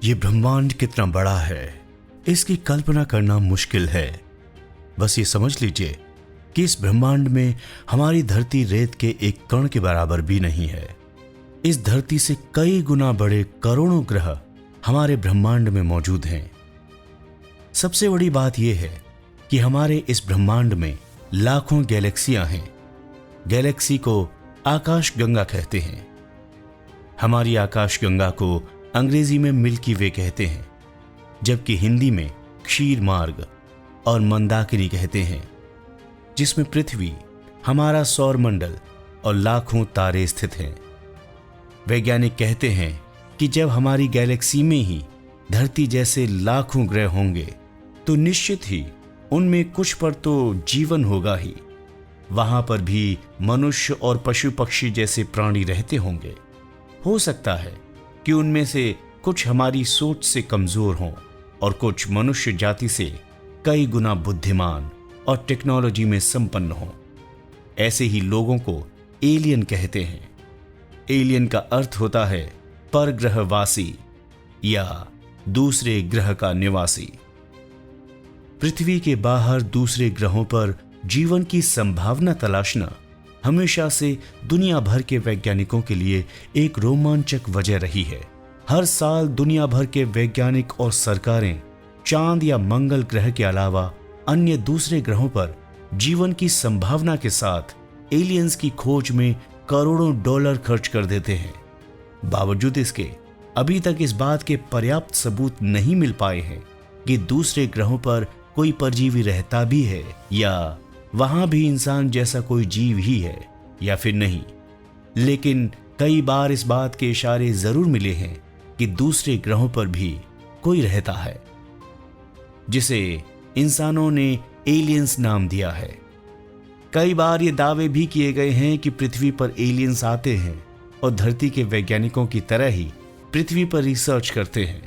ये ब्रह्मांड कितना बड़ा है, इसकी कल्पना करना मुश्किल है। बस ये समझ लीजिए कि इस ब्रह्मांड में हमारी धरती रेत के एक कण के बराबर भी नहीं है। इस धरती से कई गुना बड़े करोड़ों ग्रह हमारे ब्रह्मांड में मौजूद हैं। सबसे बड़ी बात यह है कि हमारे इस ब्रह्मांड में लाखों गैलेक्सियां हैं। गैलेक्सी को आकाश गंगा कहते हैं। हमारी आकाश गंगा को अंग्रेजी में मिल्की वे कहते हैं, जबकि हिंदी में क्षीर मार्ग और मंदाकिनी कहते हैं, जिसमें पृथ्वी, हमारा सौर मंडल और लाखों तारे स्थित हैं। वैज्ञानिक कहते हैं कि जब हमारी गैलेक्सी में ही धरती जैसे लाखों ग्रह होंगे तो निश्चित ही उनमें कुछ पर तो जीवन होगा ही। वहां पर भी मनुष्य और पशु पक्षी जैसे प्राणी रहते होंगे। हो सकता है कि उनमें से कुछ हमारी सोच से कमजोर हों और कुछ मनुष्य जाति से कई गुना बुद्धिमान और टेक्नोलॉजी में संपन्न हों। ऐसे ही लोगों को एलियन कहते हैं। एलियन का अर्थ होता है परग्रहवासी या दूसरे ग्रह का निवासी। पृथ्वी के बाहर दूसरे ग्रहों पर जीवन की संभावना तलाशना हमेशा से दुनिया भर के वैज्ञानिकों के लिए एक रोमांचक वजह रही है। हर साल दुनिया भर के वैज्ञानिक और सरकारें चांद या मंगल ग्रह के अलावा अन्य दूसरे ग्रहों पर जीवन की संभावना के साथ एलियंस की खोज में करोड़ों डॉलर खर्च कर देते हैं। बावजूद इसके अभी तक इस बात के पर्याप्त सबूत नहीं मिल पाए हैं कि दूसरे ग्रहों पर कोई परजीवी रहता भी है या वहां भी इंसान जैसा कोई जीव ही है या फिर नहीं। लेकिन कई बार इस बात के इशारे जरूर मिले हैं कि दूसरे ग्रहों पर भी कोई रहता है, जिसे इंसानों ने एलियंस नाम दिया है। कई बार ये दावे भी किए गए हैं कि पृथ्वी पर एलियंस आते हैं और धरती के वैज्ञानिकों की तरह ही पृथ्वी पर रिसर्च करते हैं।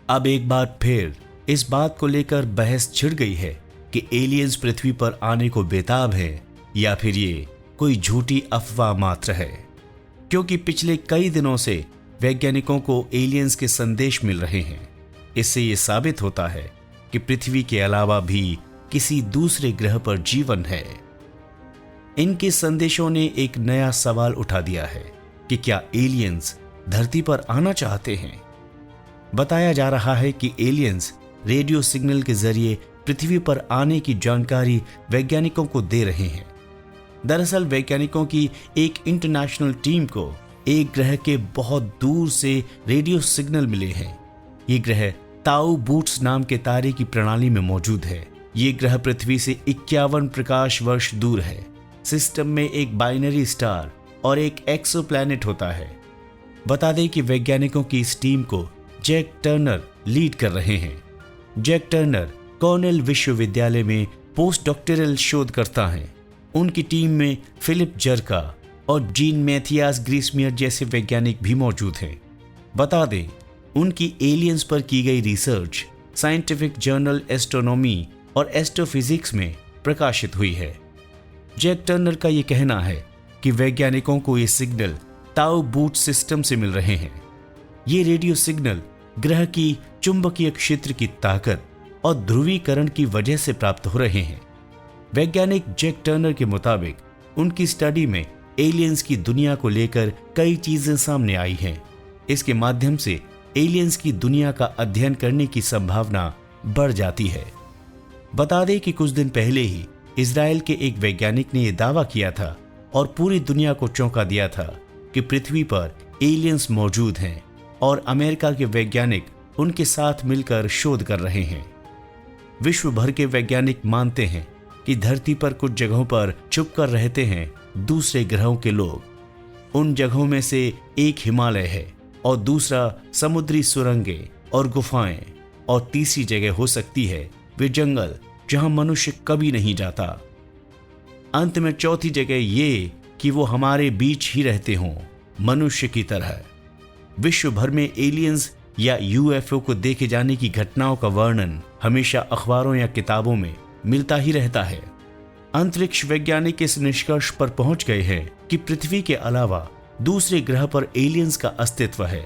अब एक बार फिर इस बात को लेकर बहस छिड़ गई है कि एलियंस पृथ्वी पर आने को बेताब है या फिर ये कोई झूठी अफवाह मात्र है, क्योंकि पिछले कई दिनों से वैज्ञानिकों को एलियंस के संदेश मिल रहे हैं। इससे ये साबित होता है कि पृथ्वी के अलावा भी किसी दूसरे ग्रह पर जीवन है। इनके संदेशों ने एक नया सवाल उठा दिया है कि क्या एलियंस धरती पर आना चाहते हैं। बताया जा रहा है कि एलियंस रेडियो सिग्नल के जरिए पृथ्वी पर आने की जानकारी वैज्ञानिकों को दे रहे हैं। दरअसल वैज्ञानिकों की एक इंटरनेशनल टीम को एक ग्रह के बहुत दूर से रेडियो सिग्नल मिले हैं। ये ग्रह ताऊ बूट्स नाम के तारे की प्रणाली में मौजूद है। ये ग्रह पृथ्वी से 51 प्रकाश वर्ष दूर है। सिस्टम में एक बाइनरी स्टार और एक एक्सोप्लैनेट होता है। बता दें कि वैज्ञानिकों की इस टीम को जैक टर्नर लीड कर रहे हैं। जैक टर्नर कॉर्नेल विश्वविद्यालय में पोस्ट डॉक्टरल शोधकर्ता हैं। उनकी टीम में फिलिप जरका और जीन मैथियास ग्रीसमियर जैसे वैज्ञानिक भी मौजूद हैं। बता दें, उनकी एलियंस पर की गई रिसर्च साइंटिफिक जर्नल एस्ट्रोनॉमी और एस्ट्रोफिजिक्स में प्रकाशित हुई है। जैक टर्नर का यह कहना है कि वैज्ञानिकों को ये सिग्नल ताऊ बूट सिस्टम से मिल रहे हैं। ये रेडियो सिग्नल ग्रह की चुंबकीय क्षेत्र की ताकत और ध्रुवीकरण की वजह से प्राप्त हो रहे हैं। वैज्ञानिक जैक टर्नर के मुताबिक उनकी स्टडी में एलियंस की दुनिया को लेकर कई चीजें सामने आई हैं। इसके माध्यम से एलियंस की दुनिया का अध्ययन करने की संभावना बढ़ जाती है। बता दें कि कुछ दिन पहले ही इजराइल के एक वैज्ञानिक ने यह दावा किया था और पूरी दुनिया को चौंका दिया था कि पृथ्वी पर एलियंस मौजूद हैं और अमेरिका के वैज्ञानिक उनके साथ मिलकर शोध कर रहे हैं। विश्व भर के वैज्ञानिक मानते हैं कि धरती पर कुछ जगहों पर छुपकर रहते हैं दूसरे ग्रहों के लोग। उन जगहों में से एक हिमालय है और दूसरा समुद्री सुरंगें और गुफाएं, और तीसरी जगह हो सकती है वे जंगल जहां मनुष्य कभी नहीं जाता। अंत में चौथी जगह ये कि वो हमारे बीच ही रहते हों, मनुष्य की तरह। विश्व भर में एलियंस या यूएफओ को देखे जाने की घटनाओं का वर्णन हमेशा अखबारों या किताबों में मिलता ही रहता है। अंतरिक्ष वैज्ञानिक इस निष्कर्ष पर पहुंच गए हैं कि पृथ्वी के अलावा दूसरे ग्रह पर एलियंस का अस्तित्व है।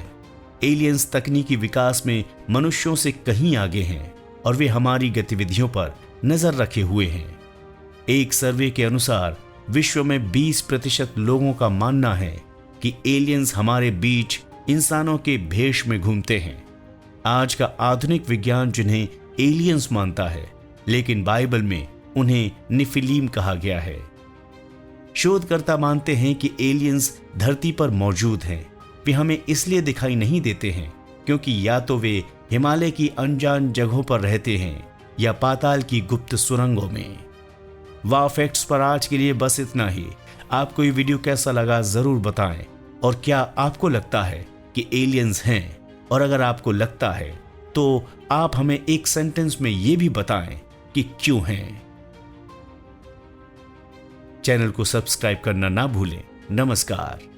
एलियंस तकनीकी विकास में मनुष्यों से कहीं आगे हैं और वे हमारी गतिविधियों पर नजर रखे हुए हैं। एक सर्वे के अनुसार विश्व में 20% लोगों का मानना है कि एलियंस हमारे बीच इंसानों के भेष में घूमते हैं। आज का आधुनिक विज्ञान जिन्हें एलियंस मानता है, लेकिन बाइबल में उन्हें निफिलीम कहा गया है। शोधकर्ता मानते हैं कि एलियंस धरती पर मौजूद हैं। वे हमें इसलिए दिखाई नहीं देते हैं क्योंकि या तो वे हिमालय की अनजान जगहों पर रहते हैं या पाताल की गुप्त सुरंगों में। वाह फैक्ट्स पर आज के लिए बस इतना ही। आपको ये वीडियो कैसा लगा जरूर बताएं, और क्या आपको लगता है कि एलियंस हैं? और अगर आपको लगता है तो आप हमें एक सेंटेंस में ये भी बताएं कि क्यों हैं। चैनल को सब्सक्राइब करना ना भूलें। नमस्कार।